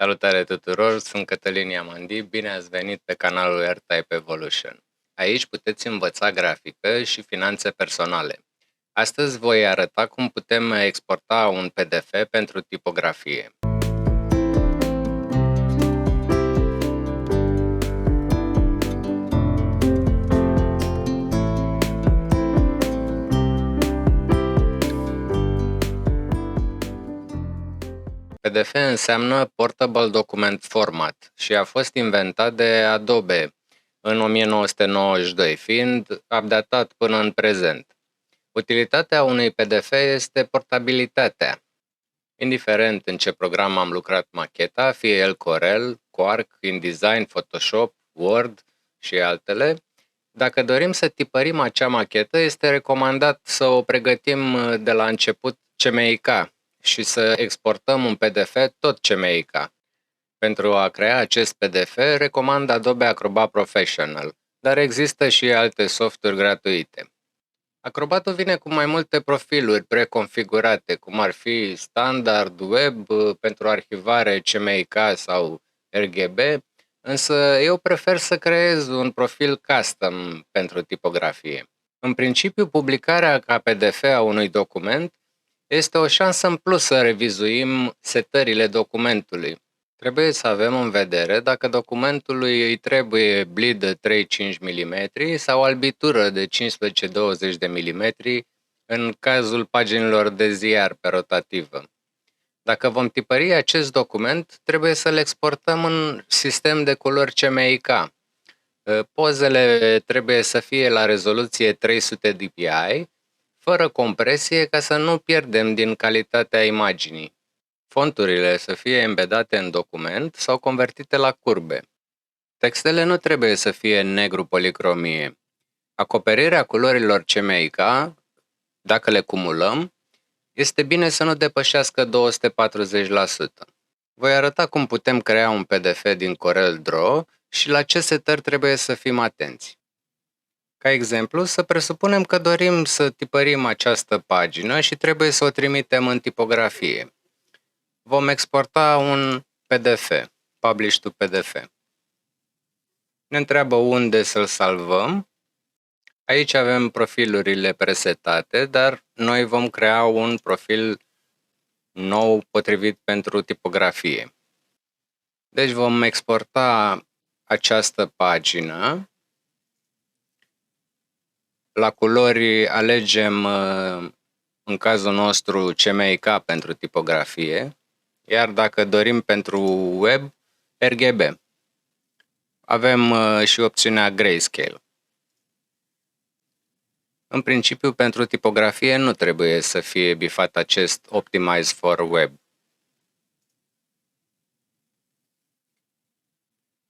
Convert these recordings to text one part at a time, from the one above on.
Salutare tuturor, sunt Cătălin Iamandi, bine ați venit pe canalul AirType Evolution. Aici puteți învăța grafică și finanțe personale. Astăzi voi arăta cum putem exporta un PDF pentru tipografie. PDF înseamnă Portable Document Format și a fost inventat de Adobe în 1992, fiind updatat până în prezent. Utilitatea unui PDF este portabilitatea. Indiferent în ce program am lucrat macheta, fie el Corel, Quark, InDesign, Photoshop, Word și altele, dacă dorim să tipărim acea machetă, este recomandat să o pregătim de la început CMYK și să exportăm un PDF tot CMYK. Pentru a crea acest PDF, recomand Adobe Acrobat Professional, dar există și alte softuri gratuite. Acrobatul vine cu mai multe profiluri preconfigurate, cum ar fi standard, web, pentru arhivare CMYK sau RGB, însă eu prefer să creez un profil custom pentru tipografie. În principiu, publicarea ca PDF a unui document este o șansă în plus să revizuim setările documentului. Trebuie să avem în vedere dacă documentului îi trebuie bleed de 3-5 mm sau albitură de 15-20 de mm în cazul paginilor de ziar pe rotativă. Dacă vom tipări acest document, trebuie să-l exportăm în sistem de culori CMYK. Pozele trebuie să fie la rezoluție 300 dpi, fără compresie ca să nu pierdem din calitatea imaginii. Fonturile să fie embedate în document sau convertite la curbe. Textele nu trebuie să fie în negru policromie. Acoperirea culorilor CMYK, dacă le cumulăm, este bine să nu depășească 240%. Voi arăta cum putem crea un PDF din Corel Draw și la ce setări trebuie să fim atenți. Ca exemplu, să presupunem că dorim să tipărim această pagină și trebuie să o trimitem în tipografie. Vom exporta un PDF, Publish to PDF. Ne întreabă unde să-l salvăm. Aici avem profilurile presetate, dar noi vom crea un profil nou potrivit pentru tipografie. Deci vom exporta această pagină. La culori alegem, în cazul nostru, CMYK pentru tipografie, iar dacă dorim pentru web, RGB. Avem și opțiunea Grayscale. În principiu, pentru tipografie nu trebuie să fie bifat acest Optimize for Web.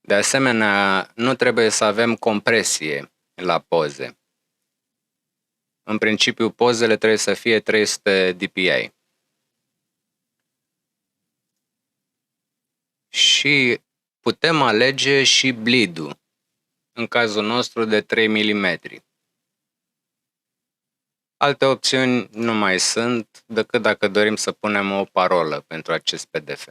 De asemenea, nu trebuie să avem compresie la poze. În principiu, pozele trebuie să fie 300 dpi. Și putem alege și bleed-ul, în cazul nostru de 3 mm. Alte opțiuni nu mai sunt, decât dacă dorim să punem o parolă pentru acest PDF.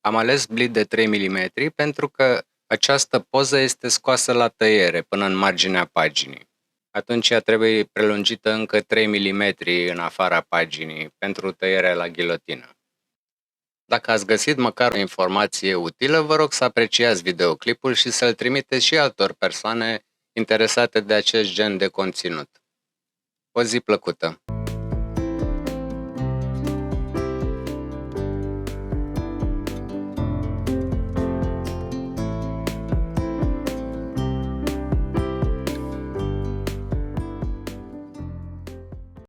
Am ales bleed de 3 mm pentru că această poză este scoasă la tăiere până în marginea paginii. Atunci ea trebuie prelungită încă 3 mm în afara paginii pentru tăierea la ghilotină. Dacă ați găsit măcar o informație utilă, vă rog să apreciați videoclipul și să-l trimiteți și altor persoane interesate de acest gen de conținut. O zi plăcută!